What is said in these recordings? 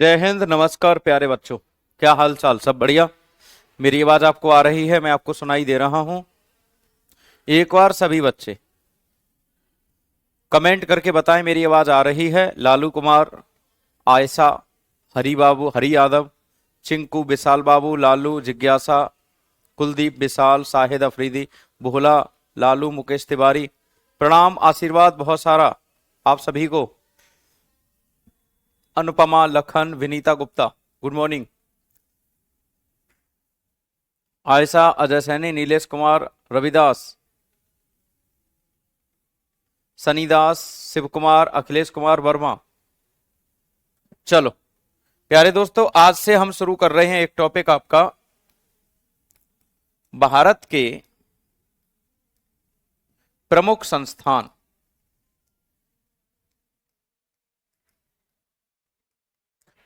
जय हिंद। नमस्कार प्यारे बच्चों, क्या हाल चाल? सब बढ़िया? मेरी आवाज आपको आ रही है? मैं आपको सुनाई दे रहा हूं? एक बार सभी बच्चे कमेंट करके बताएं मेरी आवाज आ रही है। लालू कुमार, आयशा, हरी बाबू, हरी यादव, चिंकू, विशाल बाबू, लालू, जिज्ञासा, कुलदीप, विशाल, शाहिद अफरीदी, भोला, लालू, मुकेश तिवारी। प्रणाम, आशीर्वाद बहुत सारा आप सभी को। Anupama, Lakhan, Vinita Gupta, good morning. आयशा, अजय सैनी, नीलेश कुमार, रविदास, सनीदास, शिव कुमार, अखिलेश कुमार वर्मा। चलो प्यारे दोस्तों, आज से हम शुरू कर रहे हैं एक टॉपिक आपका, भारत के प्रमुख संस्थान।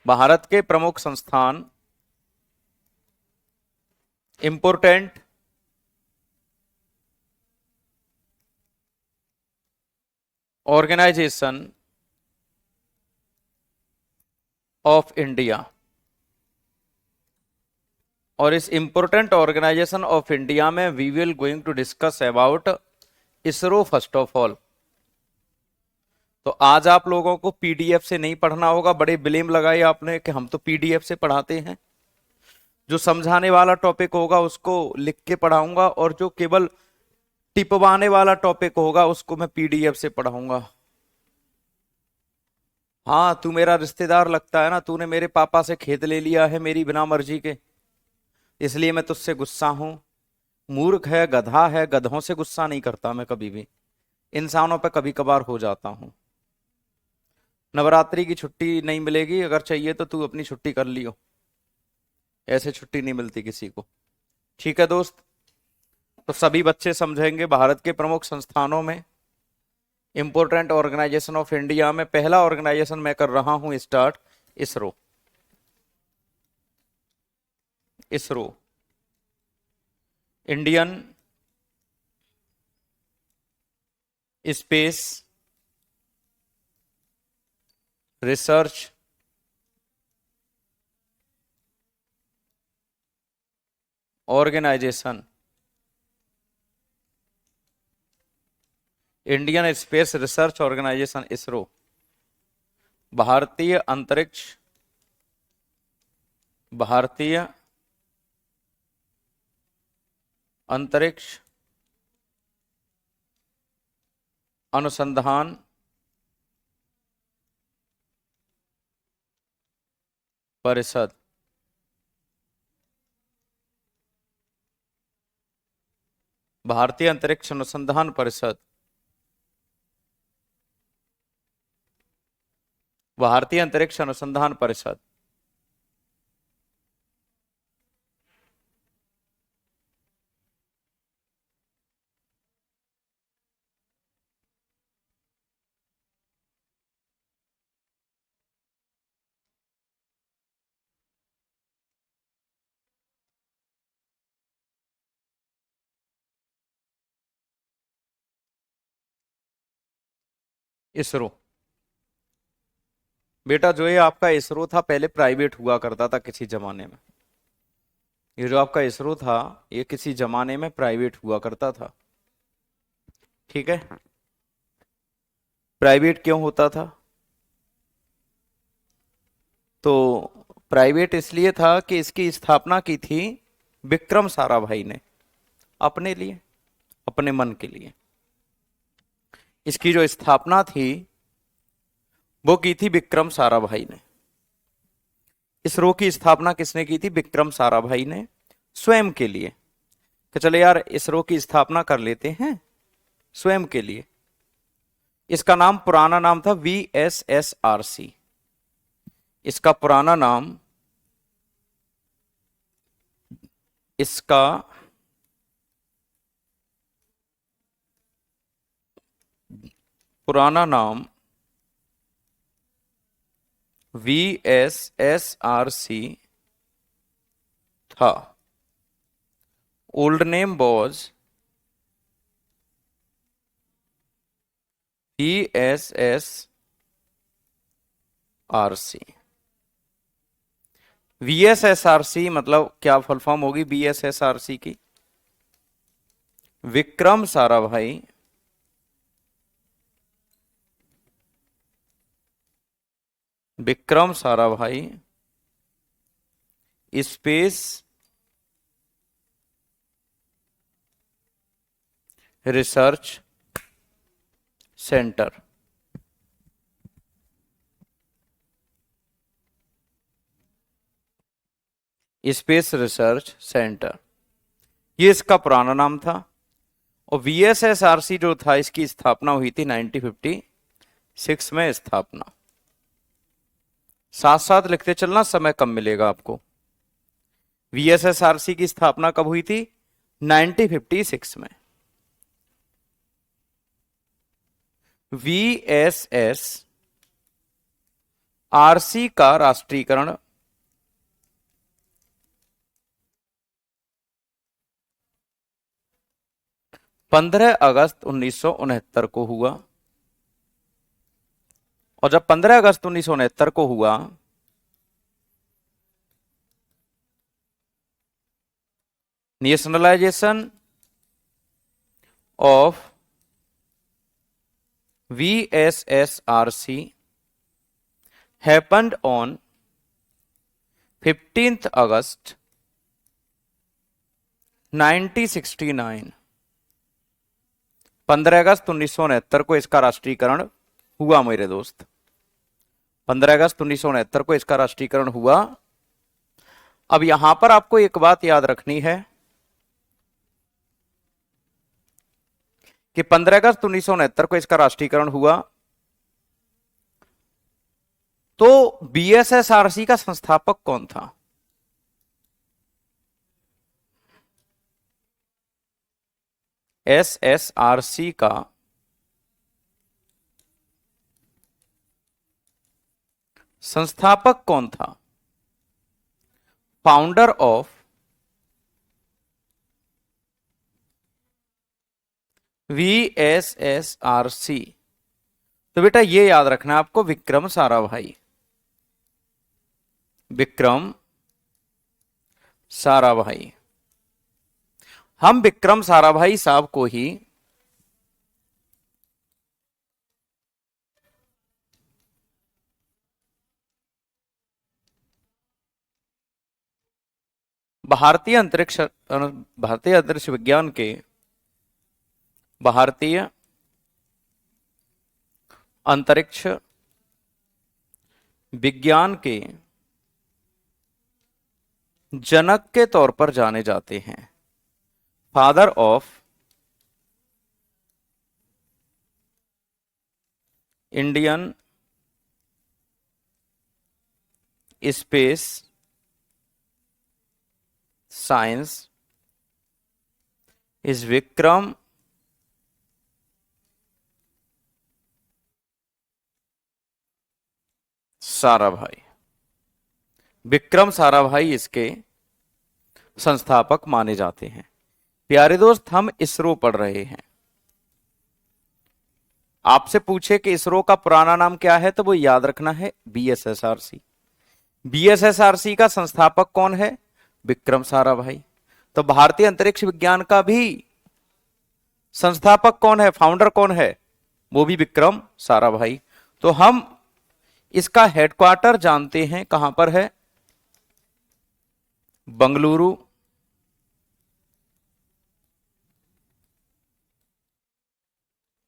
भारत के प्रमुख संस्थान, इंपोर्टेंट ऑर्गेनाइजेशन ऑफ इंडिया। और इस इंपोर्टेंट ऑर्गेनाइजेशन ऑफ इंडिया में we will going to discuss about ISRO first of all. तो आज आप लोगों को पीडीएफ से नहीं पढ़ना होगा। बड़े ब्लेम लगाए आपने कि हम तो पीडीएफ से पढ़ाते हैं। जो समझाने वाला टॉपिक होगा उसको लिख के पढ़ाऊंगा, और जो केवल टिपवाने वाला टॉपिक होगा उसको मैं पीडीएफ से पढ़ाऊंगा। हाँ, तू मेरा रिश्तेदार लगता है ना, तूने मेरे पापा से खेत ले लिया है मेरी बिना मर्जी के, इसलिए मैं तुझसे गुस्सा हूं। मूर्ख है, गधा है, गधों से गुस्सा नहीं करता मैं कभी भी, इंसानों पे कभी कभार हो जाता हूं। नवरात्रि की छुट्टी नहीं मिलेगी, अगर चाहिए तो तू अपनी छुट्टी कर लियो, ऐसे छुट्टी नहीं मिलती किसी को। ठीक है दोस्त? तो सभी बच्चे समझेंगे भारत के प्रमुख संस्थानों में इंपोर्टेंट ऑर्गेनाइजेशन ऑफ इंडिया में पहला ऑर्गेनाइजेशन मैं कर रहा हूं start, ISRO. ISRO, Indian space research organisation. Indian space research organisation ISRO भारतीय अंतरिक्ष अनुसंधान परिषद। भारतीय अंतरिक्ष अनुसंधान परिषद, भारतीय अंतरिक्ष अनुसंधान परिषद। इसरो बेटा, जो ये आपका इसरो था पहले प्राइवेट हुआ करता था किसी जमाने में। ये जो आपका इसरो था ये किसी जमाने में प्राइवेट हुआ करता था। ठीक है? प्राइवेट क्यों होता था? तो प्राइवेट इसलिए था कि इसकी स्थापना की थी विक्रम साराभाई ने, अपने लिए, अपने मन के लिए। इसकी जो स्थापना थी वो की थी विक्रम साराभाई ने। इसरो की स्थापना किसने की थी? विक्रम साराभाई ने, स्वयं के लिए, कि चले यार इसरो की स्थापना कर लेते हैं स्वयं के लिए। इसका नाम, पुराना नाम था VSSRC। इसका पुराना नाम, इसका पुराना नाम VSSRC था। Old name was VSSRC। VSSRC मतलब क्या फुल फॉर्म होगी VSSRC की? Vikram Sarabhai Vikram Sarabhai space research centre. Space research centre, ये इसका पुराना नाम था। और VSSRC जो था इसकी स्थापना हुई थी 1956 में स्थापना। साथ साथ लिखते चलना, समय कम मिलेगा आपको। VSSRC की स्थापना कब हुई थी? 1956 में। VSSRC का राष्ट्रीयकरण 15 अगस्त 1969 को हुआ। और जब 15 अगस्त 1969 को हुआ nationalisation of VSSRC happened on 15th August 1969। 15 अगस्त 1969 को इसका राष्ट्रीयकरण हुआ मेरे दोस्त। 15 अगस्त 1969 को इसका राष्ट्रीयकरण हुआ। अब यहां पर आपको एक बात याद रखनी है कि 15 अगस्त 1969 को इसका राष्ट्रीयकरण हुआ, तो VSSRC का संस्थापक कौन था? SSRC का संस्थापक कौन था? फाउंडर ऑफ VSSRC, तो बेटा ये याद रखना आपको, विक्रम साराभाई। विक्रम साराभाई। हम विक्रम साराभाई साहब को ही भारतीय अंतरिक्ष विज्ञान के भारतीय अंतरिक्ष विज्ञान के जनक के तौर पर जाने जाते हैं। Father of Indian space science is Vikram Sarabhai. Vikram Sarabhai इसके संस्थापक माने जाते हैं। प्यारे दोस्त, हम इसरो पढ़ रहे हैं। आपसे पूछे कि इसरो का पुराना नाम क्या है, तो वो याद रखना है VSSRC। VSSRC का संस्थापक कौन है? विक्रम साराभाई। तो भारतीय अंतरिक्ष विज्ञान का भी संस्थापक कौन है, फाउंडर कौन है? वो भी विक्रम साराभाई। तो हम इसका हेडक्वार्टर जानते हैं, कहां पर है? बंगलुरु।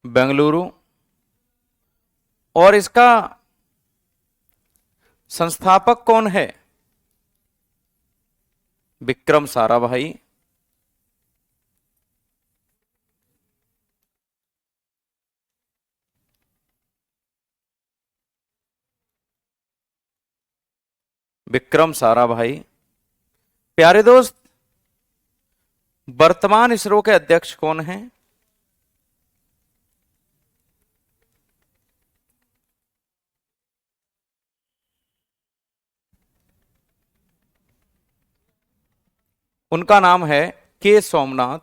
बेंगलुरु। और इसका संस्थापक कौन है? विक्रम साराभाई। विक्रम साराभाई। प्यारे दोस्त, वर्तमान इसरो के अध्यक्ष कौन हैं? उनका नाम है के सोमनाथ।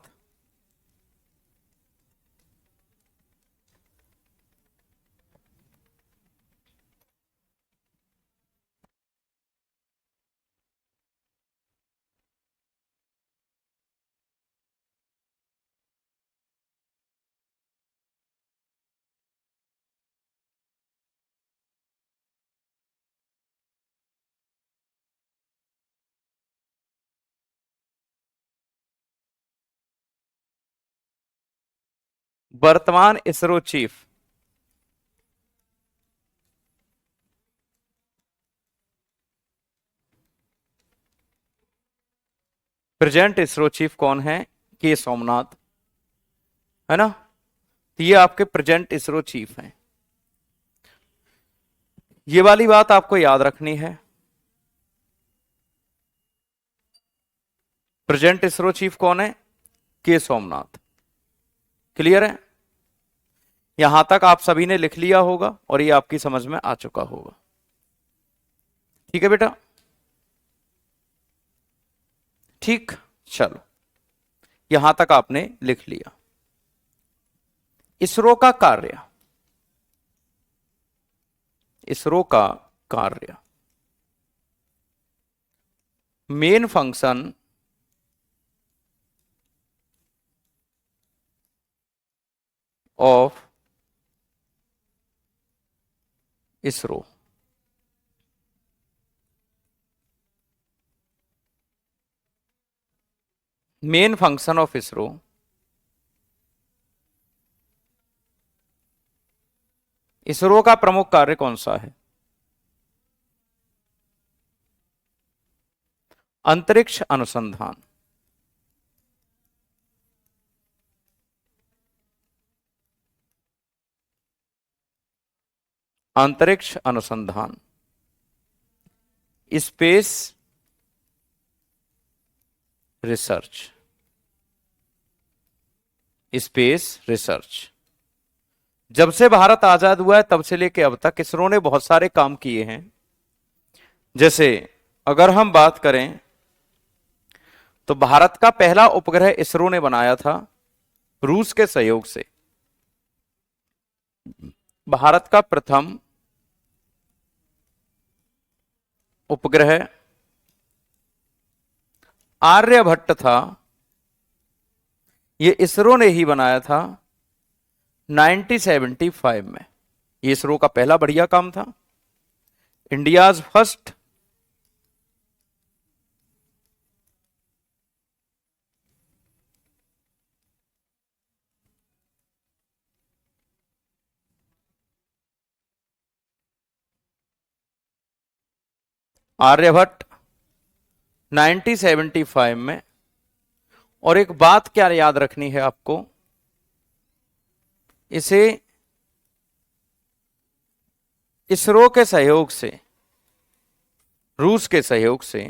वर्तमान ISRO chief. Present ISRO chief कौन है? के सोमनाथ, है ना। तो ये आपके प्रेजेंट इसरो चीफ हैं। ये वाली बात आपको याद रखनी है। प्रेजेंट इसरो चीफ कौन है? के सोमनाथ। क्लियर है? यहां तक आप सभी ने लिख लिया होगा और ये आपकी समझ में आ चुका होगा। ठीक है बेटा? ठीक, चलो, यहां तक आपने लिख लिया। इसरो का कार्य, इसरो का कार्य, main function of ISRO. Main function of ISRO ISRO का प्रमुख कार्य कौन सा है? अंतरिक्ष अनुसंधान। अंतरिक्ष अनुसंधान, स्पेस रिसर्च, स्पेस रिसर्च। जब से भारत आजाद हुआ है तब से लेके अब तक इसरो ने बहुत सारे काम किए हैं। जैसे अगर हम बात करें तो भारत का पहला उपग्रह इसरो ने बनाया था रूस के सहयोग से। भारत का प्रथम उपग्रह आर्यभट्ट था, यह इसरो ने ही बनाया था 1975 में। ये इसरो का पहला बढ़िया काम था। इंडियाज फर्स्ट आर्यभट्ट 1975 में। और एक बात क्या याद रखनी है आपको, इसे इसरो के सहयोग से, रूस के सहयोग से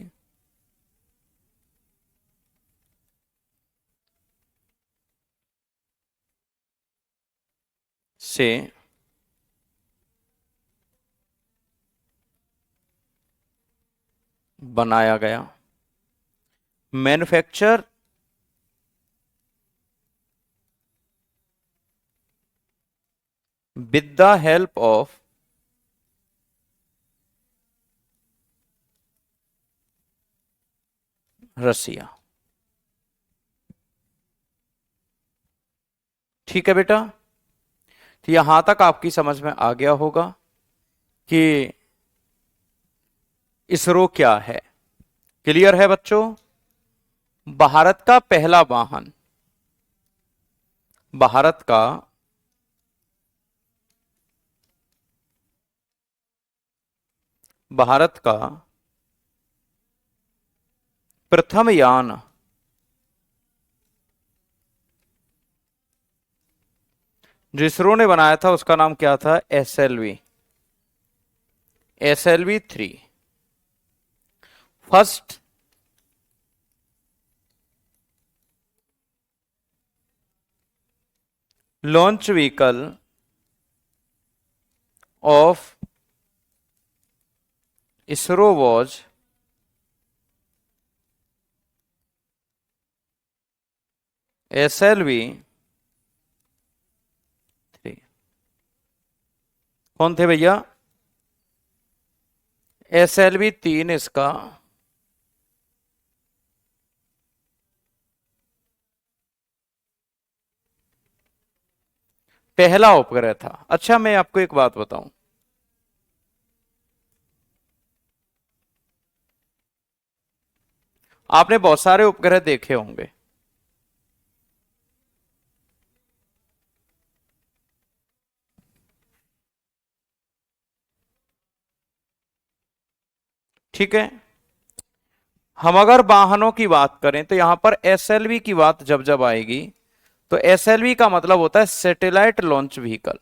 बनाया गया। Manufacture with the help of Russia. ठीक है बेटा? तो यहां तक आपकी समझ में आ गया होगा कि इसरो क्या है। क्लियर है बच्चों? भारत का पहला वाहन, भारत का भारत का प्रथम यान जो इसरो ने बनाया था उसका नाम क्या था? SLV, SLV-3। First launch vehicle of ISRO was SLV-3। कौन थे भैया? SLV-3 इसका पहला उपग्रह था। अच्छा, मैं आपको एक बात बताऊं, आपने बहुत सारे उपग्रह देखे होंगे। ठीक है। हम अगर वाहनों की बात करें तो यहां पर एसएलवी की बात जब जब आएगी तो एसएलवी का मतलब होता है satellite launch vehicle.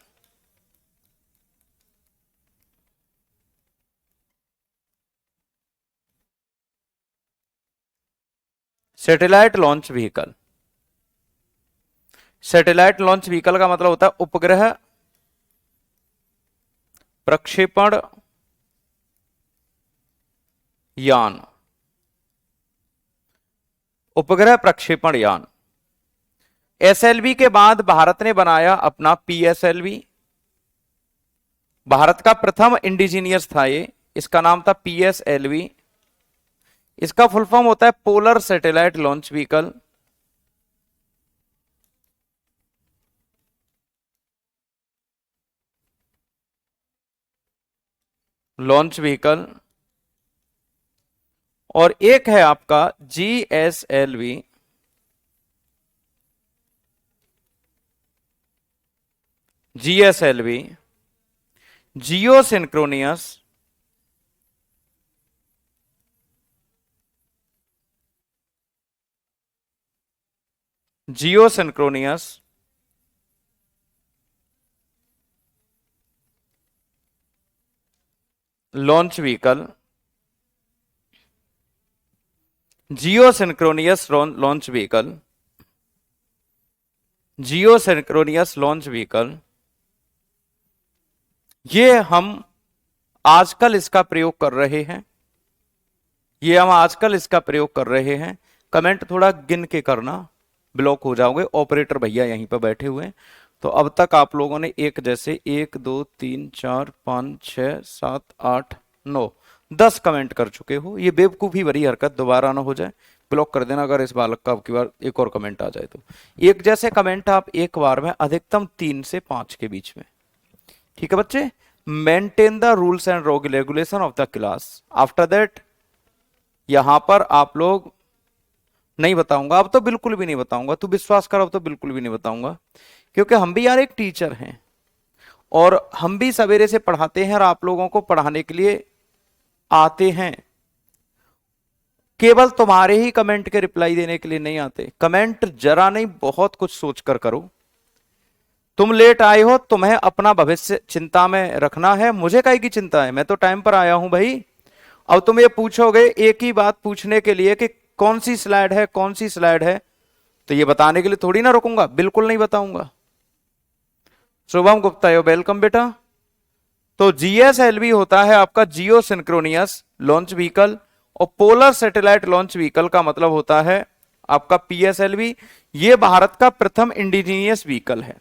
Satellite launch vehicle, satellite launch vehicle का मतलब होता है उपग्रह प्रक्षेपण यान, उपग्रह प्रक्षेपण यान। एसएलवी के बाद भारत ने बनाया अपना पीएसएलवी। भारत का प्रथम इंडिजीनियस था ये, इसका नाम था पीएसएलवी। इसका फुल फॉर्म होता है polar satellite launch vehicle. Launch vehicle. और एक है आपका जीएसएलवी, जीएसएलवी जियो सिंक्रोनियस जियो सिंक्रोनियस लॉन्च व्हीकल, जियो सिंक्रोनियस लॉन्च व्हीकल, जियो सिंक्रोनियस लॉन्च व्हीकल। ये हम आजकल इसका प्रयोग कर रहे हैं, ये हम आजकल इसका प्रयोग कर रहे हैं। कमेंट थोड़ा गिन के करना, ब्लॉक हो जाओगे। ऑपरेटर भैया यहीं पर बैठे हुए हैं। तो अब तक आप लोगों ने एक जैसे 1 2 3 4 5 6 7 8 9 10 कमेंट कर चुके हो। ये बेवकूफ़ी भरी हरकत दोबारा ना हो जाए, ब्लॉक कर देना अगर इस बालक का अब की बार एक और कमेंट आ जाए तो। एक जैसे कमेंट आप एक बार में अधिकतम 3 से 5 के बीच में। ठीक है बच्चे। Maintain the rules and regulation of the class. After that यहां पर आप लोग, नहीं बताऊंगा अब तो, बिल्कुल भी नहीं बताऊंगा, तू विश्वास कर, अब तो बिल्कुल भी नहीं बताऊंगा। क्योंकि हम भी यार एक टीचर हैं और हम भी सवेरे से पढ़ाते हैं और आप लोगों को पढ़ाने के लिए आते हैं। केवल तुम्हारे ही कमेंट के रिप्लाई देने के लिए नहीं आते। कमेंट जरा नहीं बहुत कुछ सोचकर करो। तुम लेट आए हो, तुम्हें अपना भविष्य चिंता में रखना है, मुझे काहे की चिंता है, मैं तो टाइम पर आया हूं भाई। अब तुम ये पूछोगे एक ही बात पूछने के लिए कि कौन सी स्लाइड है, कौन सी स्लाइड है, तो ये बताने के लिए थोड़ी ना रुकूंगा, बिल्कुल नहीं बताऊंगा। शुभम गुप्ता यो वेलकम बेटा। तो जीएसएलवी होता है आपका जियो सिंक्रोनियस लॉन्च व्हीकल, और पोलर सैटेलाइट लॉन्च व्हीकल का मतलब होता है आपका पीएसएलवी। ये भारत का प्रथम इंडिजीनियस व्हीकल है,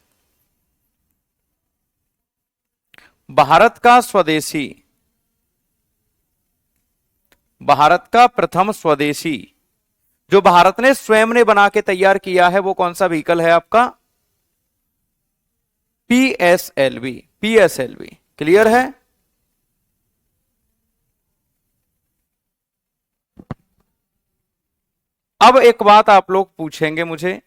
भारत का स्वदेशी, भारत का प्रथम स्वदेशी, जो भारत ने स्वयं ने बना के तैयार किया है। वो कौन सा व्हीकल है आपका? पीएसएलवी। पीएसएलवी क्लियर है? अब एक बात आप लोग पूछेंगे मुझे,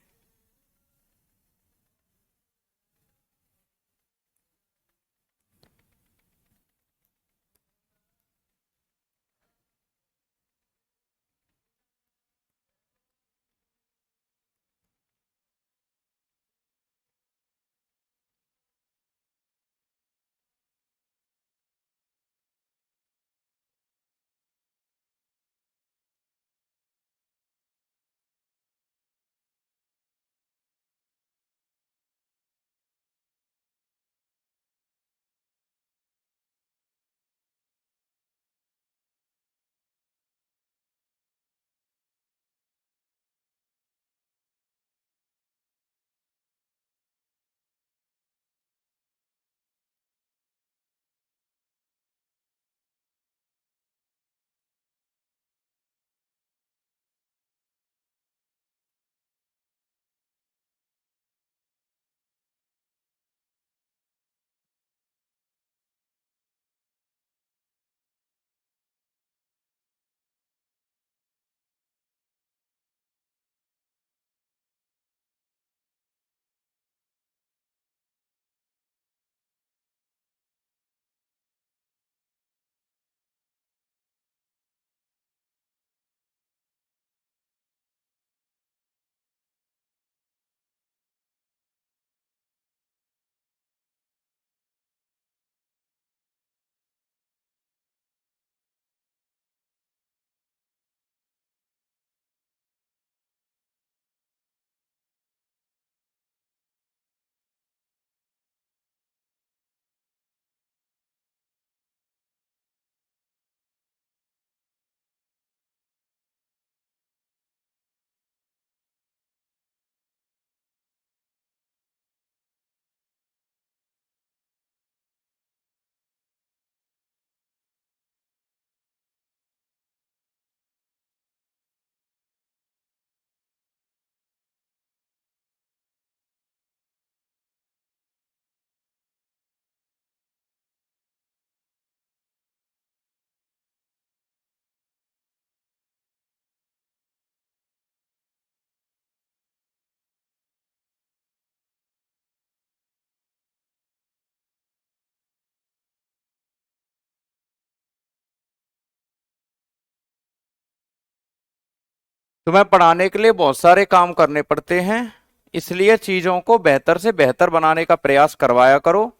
तुम्हें पढ़ाने के लिए बहुत सारे काम करने पड़ते हैं, इसलिए चीजों को बेहतर से बेहतर बनाने का प्रयास करवाया करो।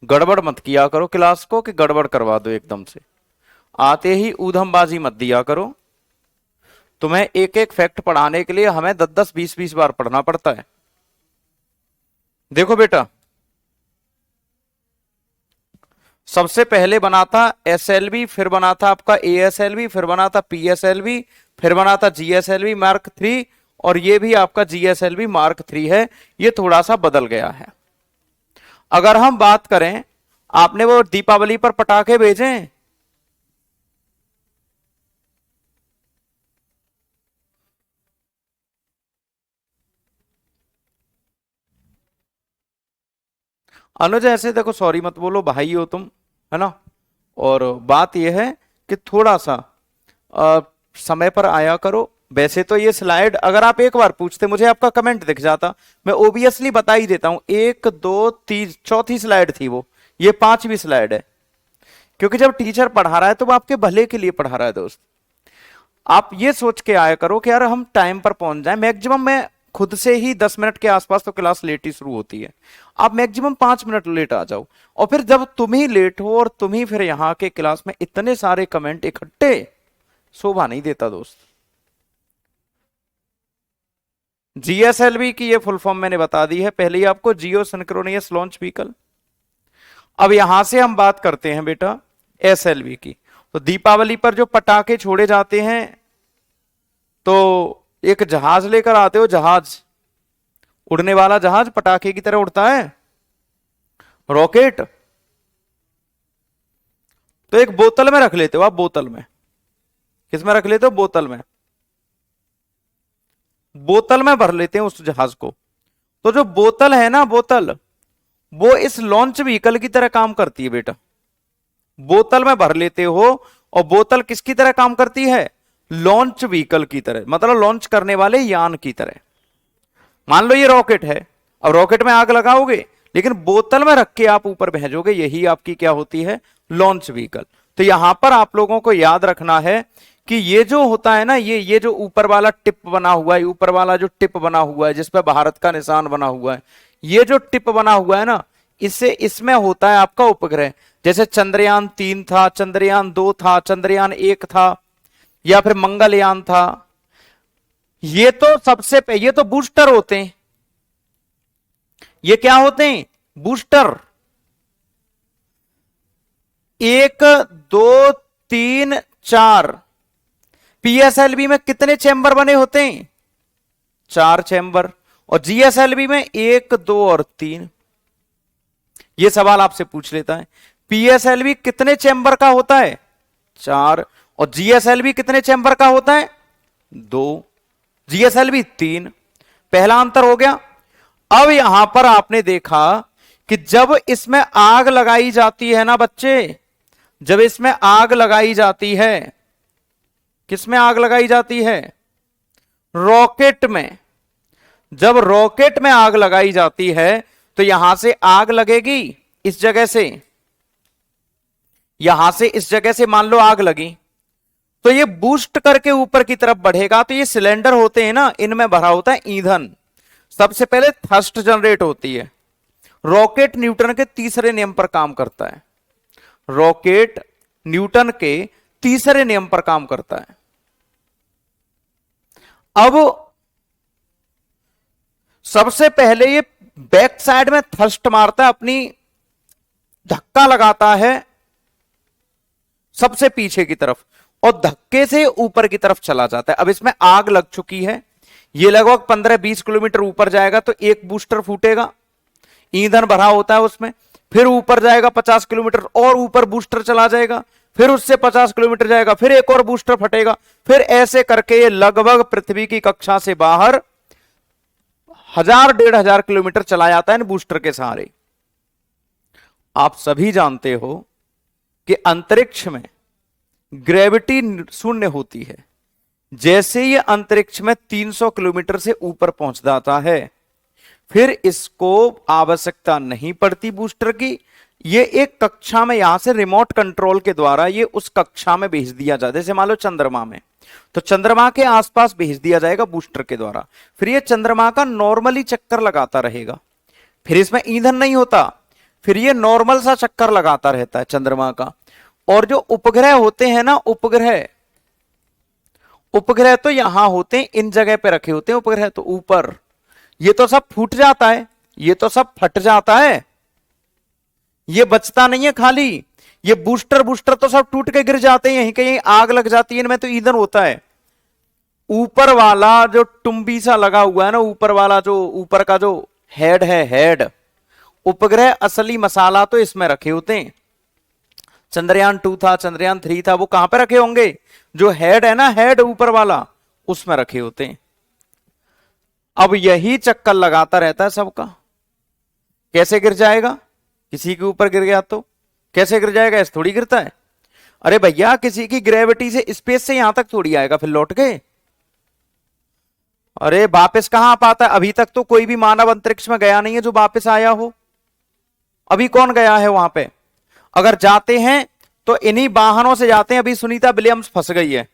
गड़बड़ मत किया करो क्लास को कि गड़बड़ करवा दो एकदम से। आते ही ऊधमबाजी मत दिया करो। तुम्हें एक एक फैक्ट पढ़ाने के लिए हमें 10-10 20-20 बार पढ़ना पड़ता है। देखो बेटा, सबसे पहले बना था एसएलवी, फिर बना था आपका एएसएलवी, फिर बना था पीएसएलवी, फिर बना था जीएसएलवी मार्क 3, और ये भी आपका जीएसएलवी मार्क 3 है। ये थोड़ा सा बदल गया है। अगर हम बात करें, आपने वो दीपावली पर पटाखे भेजे? अनुज ऐसे देखो, सॉरी मत बोलो, भाई हो तुम, है ना। और बात यह है कि थोड़ा सा समय पर आया करो। वैसे तो ये स्लाइड अगर आप एक बार पूछते, मुझे आपका कमेंट दिख जाता, मैं ओबियसली बता ही देता हूं। 1 2 3 चौथी स्लाइड थी वो, ये 5वीं स्लाइड है। क्योंकि जब टीचर पढ़ा रहा है तो वो आपके भले के लिए पढ़ा रहा है दोस्त। आप ये सोच के आया करो कि यार हम टाइम पर पहुंच जाए। मैक्सिमम मैं खुद से ही 10 मिनट के आसपास तो क्लास लेट ही शुरू होती है। आप मैक्सिमम 5 मिनट लेट आ जाओ। और फिर जब तुम ही लेट हो और तुम ही फिर यहां के क्लास में इतने सारे कमेंट इकट्ठे, शोभा नहीं देता दोस्त। जीएसएलवी की ये फुल फॉर्म मैंने बता दी है पहले ही आपको, जियो सिंक्रोनियस लॉन्च व्हीकल। अब यहां से हम बात करते हैं बेटा एसएलवी की। तो दीपावली पर जो पटाखे छोड़े जाते हैं, तो एक जहाज लेकर आते हो, जहाज, उड़ने वाला जहाज पटाखे की तरह उड़ता है, रॉकेट। तो एक बोतल में रख लेते हो आप, बोतल में, किस में रख लेते हो? बोतल में, बोतल में भर लेते हैं उस जहाज को। तो जो बोतल है ना, बोतल, वो इस लॉन्च व्हीकल की तरह काम करती है बेटा। बोतल में भर लेते हो, और बोतल किसकी तरह काम करती है? लॉन्च व्हीकल की तरह, मतलब लॉन्च करने वाले यान की तरह। मान लो ये रॉकेट है, अब रॉकेट में आग लगाओगे, लेकिन बोतल में रख के आप ऊपर भेजोगे, यही आपकी क्या होती है? Launch vehicle. तो यहां पर आप लोगों को याद रखना है कि ये जो होता है ना, ये जो ऊपर वाला टिप बना हुआ है, ऊपर वाला जो टिप बना हुआ है जिसपे भारत का निशान बना हुआ है, ये जो टिप बना हुआ है ना, इससे इसमें होता है आपका उपग्रह। जैसे चंद्रयान 3 था, चंद्रयान 2 था, चंद्रयान 1 था, या फिर मंगलयान था। ये तो सबसे ये तो बूस्टर होते हैं। ये क्या होते हैं? बूस्टर। 1 2 3 4। पीएसएलवी में कितने चैम्बर बने होते हैं? 4 चैम्बर। और जीएसएलवी में 1 2 और 3। यह सवाल आपसे पूछ लेता है, पीएसएलवी कितने चैम्बर का होता है? 4। और जीएसएलवी कितने चैम्बर का होता है? 2। जीएसएलवी 3। पहला अंतर हो गया। अब यहां पर आपने देखा कि जब इसमें आग लगाई जाती है ना बच्चे, जब इसमें आग लगाई जाती है, किसमें आग लगाई जाती है? रॉकेट में। जब रॉकेट में आग लगाई जाती है तो यहां से आग लगेगी इस जगह से, यहां से इस जगह से मान लो आग लगी, तो ये बूस्ट करके ऊपर की तरफ बढ़ेगा। तो ये सिलेंडर होते हैं ना, इनमें भरा होता है ईंधन। सबसे पहले थ्रस्ट जनरेट होती है। रॉकेट न्यूटन के तीसरे नियम पर काम करता है। रॉकेट न्यूटन के तीसरे नियम पर काम करता है। अब सबसे पहले ये बैक साइड में थ्रस्ट मारता है, अपनी धक्का लगाता है सबसे पीछे की तरफ, और धक्के से ऊपर की तरफ चला जाता है। अब इसमें आग लग चुकी है, ये लगभग 15-20 किलोमीटर ऊपर जाएगा, तो एक बूस्टर फूटेगा, ईंधन भरा होता है उसमें। फिर ऊपर जाएगा 50 किलोमीटर, और ऊपर बूस्टर चला जाएगा, फिर उससे 50 किलोमीटर जाएगा, फिर एक और बूस्टर फटेगा। फिर ऐसे करके ये लगभग पृथ्वी की कक्षा से बाहर 1000-1500 किलोमीटर चला जाता है बूस्टर के सहारे। आप सभी जानते हो कि अंतरिक्ष में ग्रेविटी शून्य होती है। जैसे ये अंतरिक्ष में 300 किलोमीटर से ऊपर पहुंच जाता है, फिर इसको आवश्यकता नहीं पड़ती बूस्टर की। ये एक कक्षा में यहां से रिमोट कंट्रोल के द्वारा ये उस कक्षा में भेज दिया जाता है। जैसे मान लो चंद्रमा में तो चंद्रमा के आसपास भेज दिया जाएगा बूस्टर के द्वारा। फिर ये चंद्रमा का नॉर्मली चक्कर लगाता रहेगा, फिर इसमें ईंधन नहीं होता, फिर ये नॉर्मल सा चक्कर लगाता रहता है चंद्रमा का। और जो उपग्रह होते हैं ना, उपग्रह उपग्रह तो यहां होते हैं, इन जगह पे रखे होते हैं उपग्रह तो ऊपर, ये तो सब फूट जाता है, ये तो सब फट जाता है, ये बचता नहीं है खाली, ये बूस्टर बूस्टर तो सब टूट के गिर जाते हैं, यहीं कहीं आग लग जाती है, इनमें तो ईंधन होता है। ऊपर वाला जो टुंबी सा लगा हुआ है ना, ऊपर वाला जो ऊपर का जो हेड है, हेड उपग्रह असली मसाला तो इसमें रखे होते हैं। चंद्रयान 2 था, चंद्रयान 3 था, वो कहां पे रखे होंगे? जो हेड है ना, हेड ऊपर वाला, उसमें रखे होते हैं। अब यही चक्कर लगाता रहता है सबका। कैसे गिर जाएगा? किसी के ऊपर गिर गया तो कैसे गिर जाएगा? ऐसे थोड़ी गिरता है। अरे भैया, किसी की ग्रेविटी से, स्पेस से यहां तक थोड़ी आएगा फिर लौट के। अरे वापस कहां पाता है? अभी तक तो कोई भी मानव अंतरिक्ष में गया नहीं है जो वापस आया हो। अभी कौन गया है वहां पे? अगर जाते हैं तो इन्हीं वाहनों से जाते हैं। अभी सुनीता विलियम्स फंस गई है,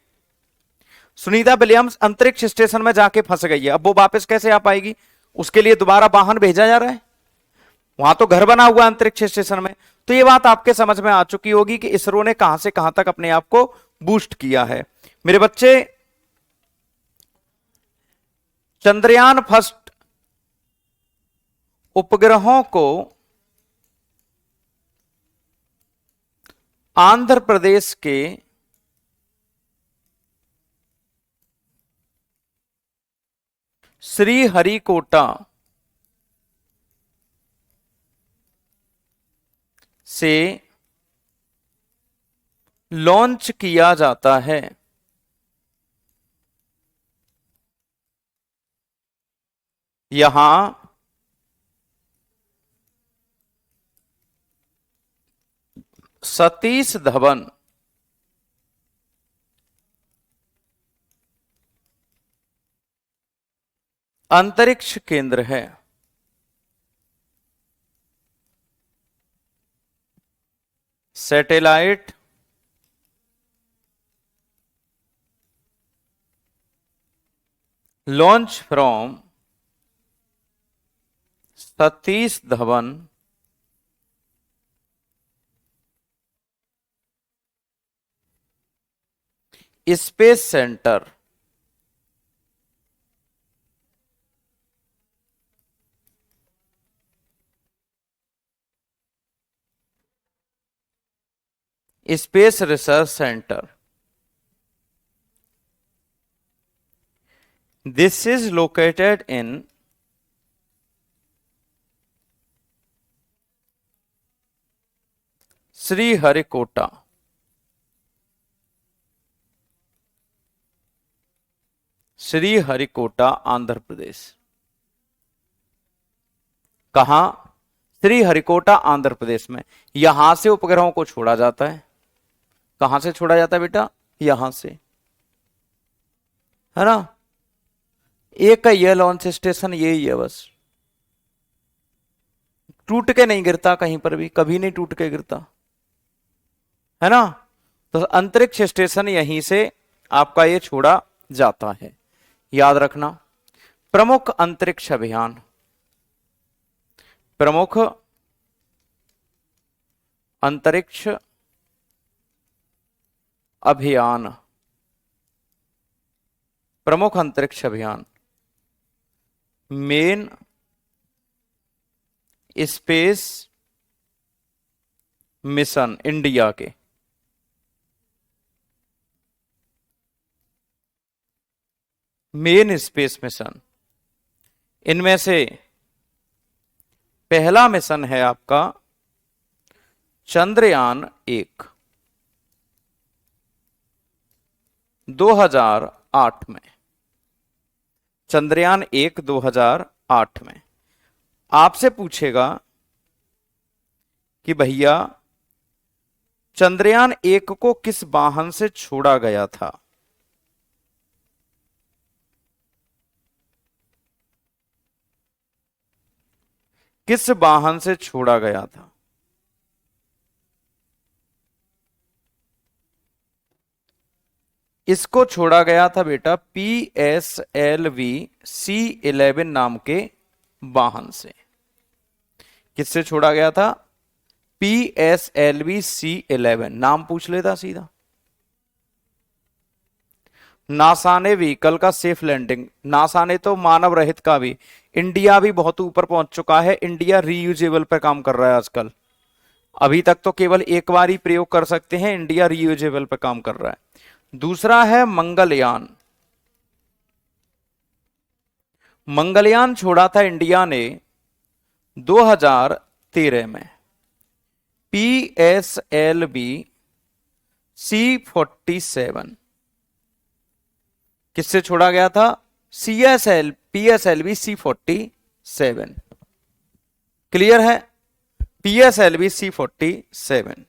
सुनीता विलियम्स अंतरिक्ष स्टेशन में जाके फंस गई है। अब वो वापस कैसे आ पाएगी? उसके लिए दोबारा वाहन भेजा जा रहा है, वहां तो घर बना हुआ अंतरिक्ष स्टेशन में। तो ये बात आपके समझ में आ चुकी होगी कि इसरो ने कहां से कहां तक अपने आप को बूस्ट किया है। मेरे बच्चे, चंद्रयान फर्स्ट उपग्रहों को आंध्र प्रदेश के श्रीहरिकोटा से लॉन्च किया जाता है। यहां सतीश धवन अंतरिक्ष केंद्र है। Satellite launch from Satish Dhawan space centre space research centre. This is located in Sriharikota. Sriharikota Andhra Pradesh. कहां? श्रीहरिकोटा आंध्र प्रदेश में। यहां से उपग्रहों को छोड़ा जाता है। कहां से छोड़ा जाता है बेटा? यहां से, है ना। एक ये लॉन्च स्टेशन यही है बस, टूट के नहीं गिरता कहीं पर भी, कभी नहीं टूट के गिरता, है ना। तो अंतरिक्ष स्टेशन यहीं से आपका ये छोड़ा जाता है, याद रखना। प्रमुख अंतरिक्ष अभियान, प्रमुख अंतरिक्ष अभियान, प्रमुख अंतरिक्ष अभियान, मेन स्पेस मिशन इंडिया के। मेन स्पेस मिशन, इनमें से पहला मिशन है आपका चंद्रयान 1 2008 में। चंद्रयान 1 2008 में आपसे पूछेगा कि भैया चंद्रयान 1 को किस वाहन से छोड़ा गया था? किस वाहन से छोड़ा गया था? इसको छोड़ा गया था बेटा PSLV C11 नाम के वाहन से। किससे छोड़ा गया था? PSLV C11, नाम पूछ लेता सीधा। नासा ने व्हीकल का सेफ लैंडिंग, नासा ने तो मानव रहित का भी, इंडिया भी बहुत ऊपर पहुंच चुका है। इंडिया रीयूजेबल पर काम कर रहा है आजकल। अभी तक तो केवल एक बार ही प्रयोग कर सकते हैं, इंडिया रीयूजेबल पर काम कर रहा है। दूसरा है मंगलयान। मंगलयान छोड़ा था इंडिया ने 2013 में। PSLV C47 किससे छोड़ा गया था? PSLV C47। क्लियर है? PSLV C47।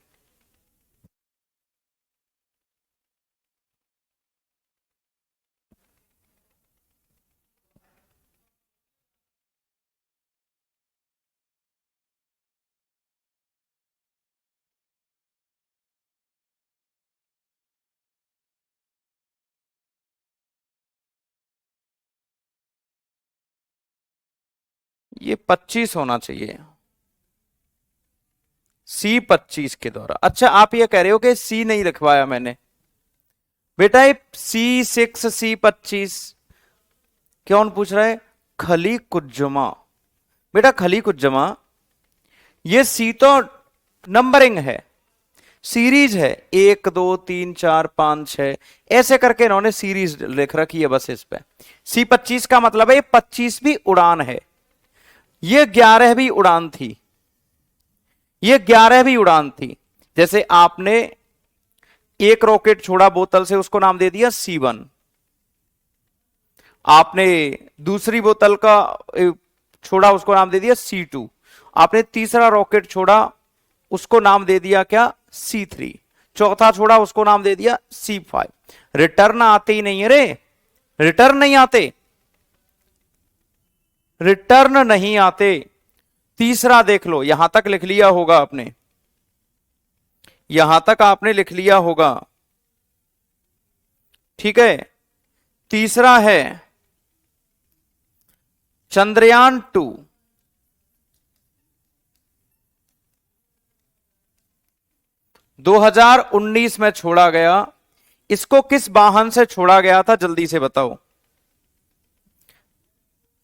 ये 25 होना चाहिए, C25 के द्वारा। अच्छा, आप ये कह रहे हो कि C नहीं लिखवाया मैंने। बेटा ये C6 C25 कौन पूछ रहा है? खली कुज्जमा। बेटा खली कुज्जमा, ये C तो नंबरिंग है, सीरीज है, 1 2 3 4 5 6 ऐसे करके इन्होंने सीरीज लिख रखी है बस इस पे। C25 का मतलब है ये 25वीं उड़ान है, ये 11वीं उड़ान थी, ये 11वीं उड़ान थी। जैसे आपने एक रॉकेट छोड़ा बोतल से, उसको नाम दे दिया C1। आपने दूसरी बोतल का छोड़ा, उसको नाम दे दिया C2। आपने तीसरा रॉकेट छोड़ा, उसको नाम दे दिया क्या? C3। चौथा छोड़ा, उसको नाम दे दिया C5। रिटर्न आते ही नहीं है रे, रिटर्न नहीं आते, रिटर्न नहीं आते। तीसरा देख लो, यहां तक लिख लिया होगा आपने, यहां तक आपने लिख लिया होगा, ठीक है। तीसरा है चंद्रयान 2। दो 2019 में छोड़ा गया। इसको किस वाहन से छोड़ा गया था, जल्दी से बताओ।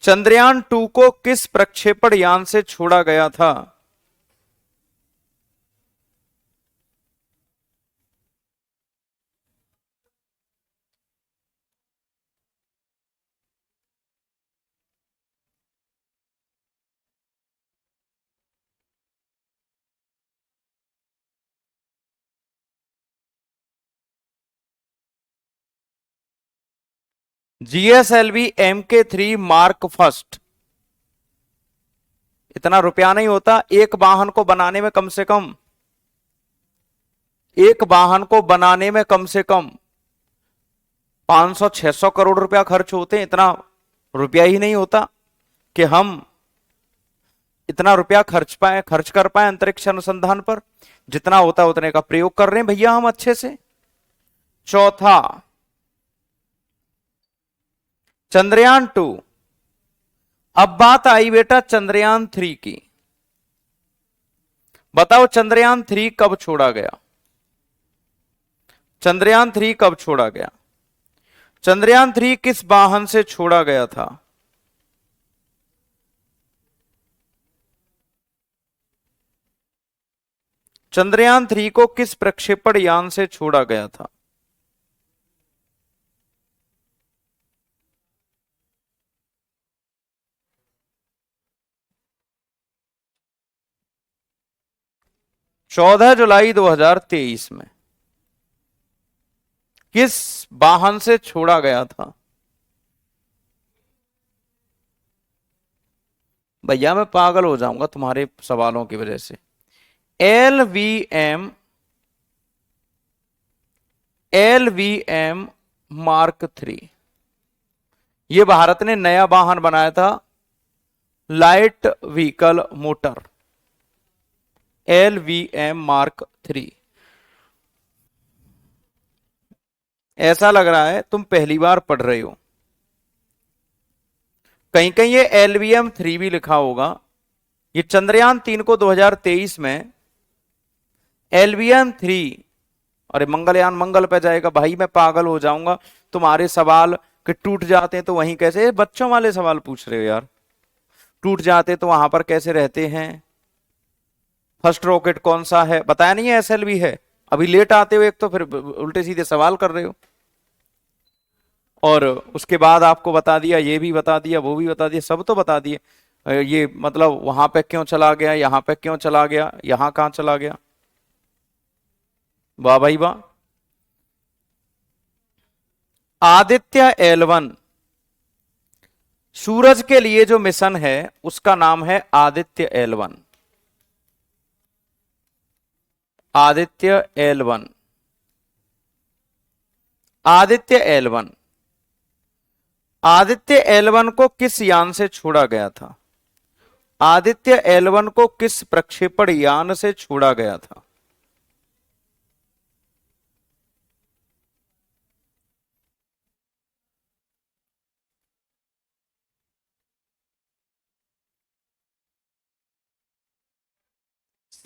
चंद्रयान 2 को किस प्रक्षेपण यान से छोड़ा गया था? GSLV MK3 mark first. इतना रुपया नहीं होता एक वाहन को बनाने में, कम से कम एक वाहन को बनाने में कम से कम 500-600 करोड़ रुपया खर्च होते हैं। इतना रुपया ही नहीं होता कि हम इतना रुपया खर्च कर पाए अंतरिक्ष अनुसंधान पर। जितना होता है उतने का प्रयोग कर रहे हैं भैया हम अच्छे से। चौथा चंद्रयान 2। अब बात आई बेटा चंद्रयान 3 की। बताओ चंद्रयान 3 कब छोड़ा गया? चंद्रयान 3 कब छोड़ा गया? चंद्रयान 3 किस वाहन से छोड़ा गया था? चंद्रयान 3 को किस प्रक्षेपण यान से छोड़ा गया था? चौदह जुलाई 2023 में किस वाहन से छोड़ा गया था? भैया मैं पागल हो जाऊंगा तुम्हारे सवालों की वजह से। LVM मार्क 3, ये भारत ने नया वाहन बनाया था, light vehicle motor. LVM mark 3। ऐसा लग रहा है तुम पहली बार पढ़ रहे हो। कहीं कहीं ये LVM-3 भी लिखा होगा। ये चंद्रयान 3 को 2023 में LVM-3, अरे मंगलयान मंगल पे जाएगा भाई, मैं पागल हो जाऊंगा। तुम्हारे सवाल कि टूट जाते हैं तो वहीं कैसे, बच्चों वाले सवाल पूछ रहे हो यार। टूट जाते तो वहां पर कैसे रहते हैं, फर्स्ट रॉकेट कौन सा है, बताया नहीं है, SLV है। अभी लेट आते हो एक तो, फिर उल्टे सीधे सवाल कर रहे हो। और उसके बाद आपको बता दिया, ये भी बता दिया, वो भी बता दिया, सब तो बता दिए। ये मतलब वहां पे क्यों चला गया, यहां पे क्यों चला गया, यहां कहां चला गया। वाह भाई वाह। आदित्य L1 सूरज के लिए जो मिशन है उसका नाम है Aditya L1। Aditya L1। Aditya L1। Aditya L1 को किस यान से छोड़ा गया था। आदित्य L1 को किस प्रक्षेपण यान से छोड़ा गया था।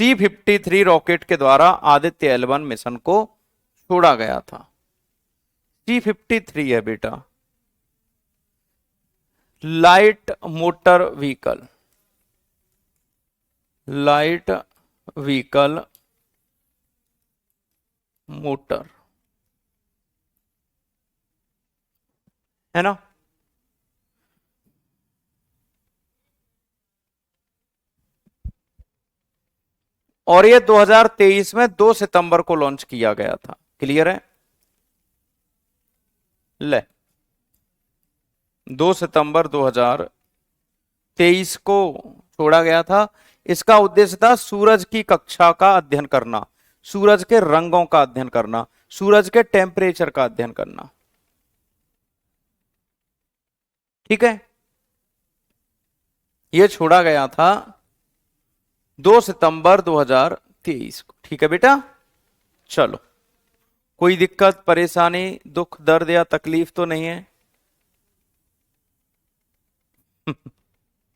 C-53 रॉकेट के द्वारा आदित्य L1 मिशन को छोड़ा गया था। C-53 है बेटा, light motor vehicle. Light vehicle motor, है ना। और ये 2023 में 2 सितंबर को लॉन्च किया गया था। क्लियर है। ले, 2 सितंबर 2023 को छोड़ा गया था। इसका उद्देश्य था सूरज की कक्षा का अध्ययन करना, सूरज के रंगों का अध्ययन करना, सूरज के टेम्परेचर का अध्ययन करना। ठीक है। यह छोड़ा गया था 2 सितंबर 2023 को। ठीक है बेटा। चलो, कोई दिक्कत परेशानी दुख दर्द या तकलीफ तो नहीं है।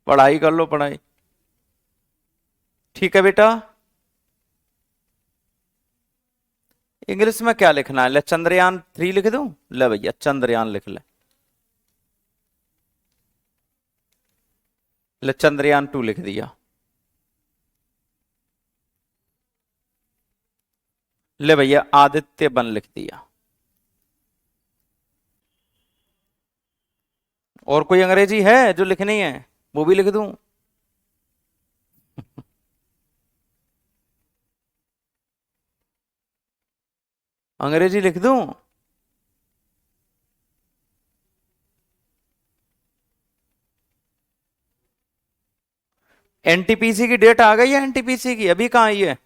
पढ़ाई कर लो पढ़ाई। ठीक है बेटा। इंग्लिश में क्या लिखना है, ले चंद्रयान 3 लिख दूं। ले भैया चंद्रयान लिख ले। ले चंद्रयान 2 लिख दिया। ले भैया आदित्य 1 लिख दिया। और कोई अंग्रेजी है जो लिखनी है, वो भी लिख दूं। अंग्रेजी लिख दूं। NTPC की डेट आ गई है, NTPC की अभी कहां आई है।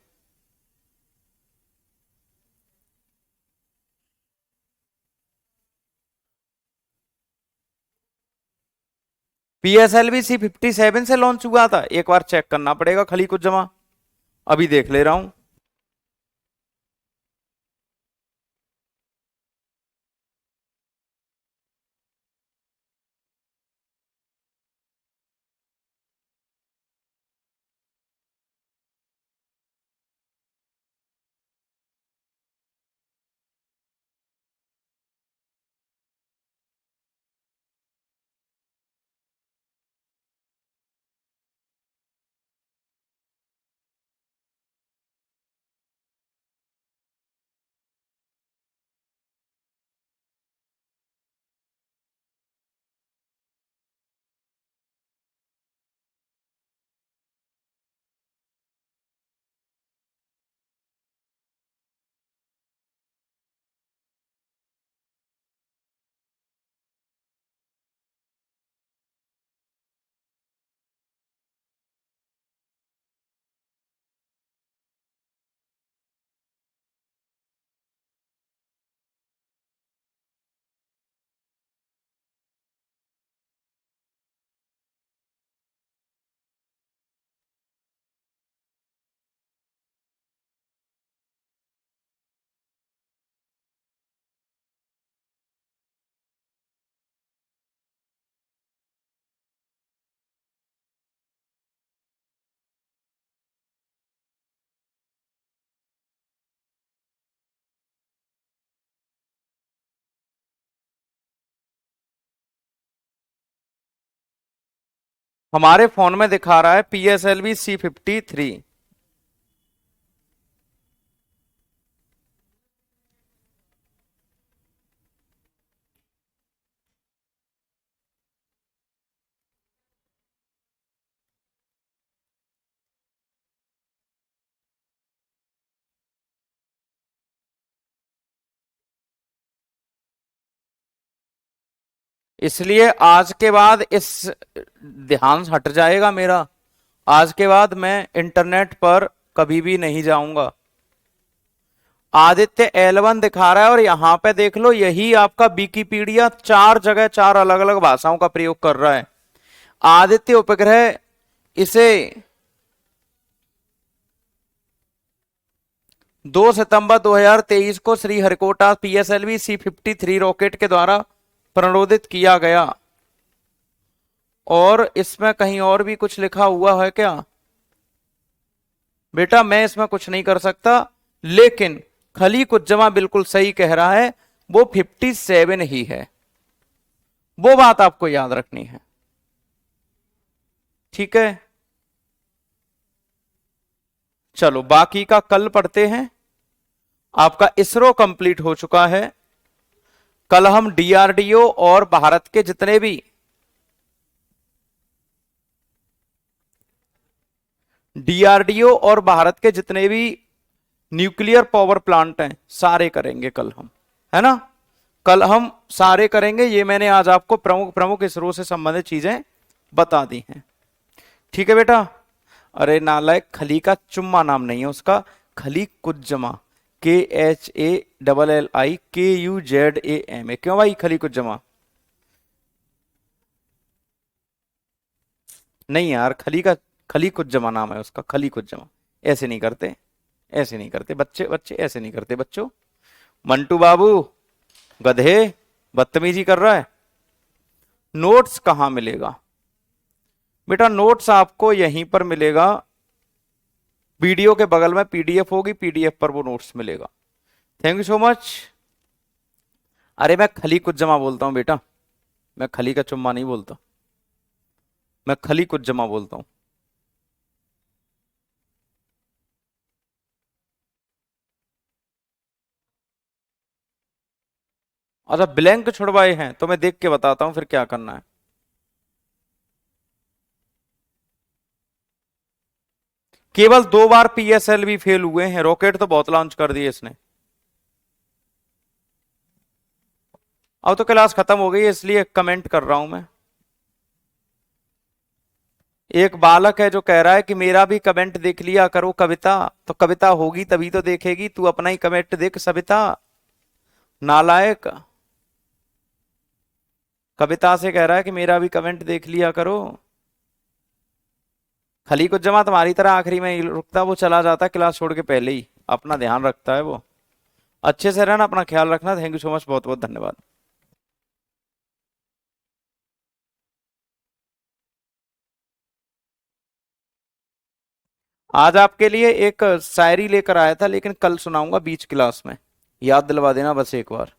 PSLV C-57 से लॉन्च हुआ था, एक बार चेक करना पड़ेगा खली कुछ जमा। अभी देख ले रहा हूं। हमारे फोन में दिखा रहा है PSLV C53। इसलिए आज के बाद इस ध्यान हट जाएगा मेरा। आज के बाद मैं इंटरनेट पर कभी भी नहीं जाऊंगा। आदित्य L1 दिखा रहा है और यहां पे देख लो, यही आपका विकिपीडिया 4 जगह 4 अलग अलग भाषाओं का प्रयोग कर रहा है। आदित्य उपग्रह इसे 2 सितंबर 2023 को श्रीहरिकोटा PSLV C53 रॉकेट के द्वारा प्रणोदित किया गया। और इसमें कहीं और भी कुछ लिखा हुआ है क्या? बेटा मैं इसमें कुछ नहीं कर सकता, लेकिन खली कुज्जमा बिल्कुल सही कह रहा है, वो 57 ही है। वो बात आपको याद रखनी है, ठीक है। चलो बाकी का कल पढ़ते हैं। आपका इसरो कंप्लीट हो चुका है। कल हम DRDO और भारत के जितने भी DRDO और भारत के जितने भी न्यूक्लियर पावर प्लांट हैं सारे करेंगे कल हम, है ना। कल हम सारे करेंगे। ये मैंने आज आपको प्रमुख प्रमुख इसरो से संबंधित चीजें बता दी हैं, ठीक है बेटा। अरे नालायक, खली का चुम्मा नाम नहीं है उसका, खली कुज्जमा, KHALLIKUZAMA। क्यों भाई खली कुज्जमा? नहीं यार, खली कुज्जमा नाम है उसका, खली कुज्जमा। ऐसे नहीं करते, ऐसे नहीं करते बच्चे, बच्चे ऐसे नहीं करते बच्चों। मंटू बाबू गधे, बदतमीजी कर रहा है। नोट्स कहां मिलेगा बेटा? नोट्स आपको यहीं पर मिलेगा, वीडियो के बगल में PDF होगी, PDF पर वो नोट्स मिलेगा। Thank you so much. अरे मैं खली कुज्जमा बोलता हूं बेटा, मैं खली का चुम्मा नहीं बोलता, मैं खली कुज्जमा बोलता हूं। अच्छा ब्लैंक छुड़वाए हैं तो मैं देख के बताता हूं फिर क्या करना है। केवल 2 बार PSLV फेल हुए हैं, रॉकेट तो बहुत लॉन्च कर दिए इसने। अब तो क्लास खत्म हो गई है इसलिए कमेंट कर रहा हूं मैं। एक बालक है जो कह रहा है कि मेरा भी कमेंट देख लिया करो कविता। तो कविता होगी तभी तो देखेगी, तू अपना ही कमेंट देख सविता, नालायक। कविता से कह रहा है कि मेरा भी कमेंट देख लिया करो। खली कुज्जमा तुम्हारी तरह आखिरी में ही रुकता, वो चला जाता क्लास छोड़ के पहले ही, अपना ध्यान रखता है वो। अच्छे से रहना, अपना ख्याल रखना। थैंक यू सो मच, बहुत बहुत धन्यवाद। आज आपके लिए एक शायरी लेकर आया था, लेकिन कल सुनाऊंगा बीच क्लास में, याद दिलवा देना बस एक बार,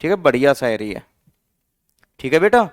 ठीक है। बढ़िया शायरी है, ठीक है बेटा।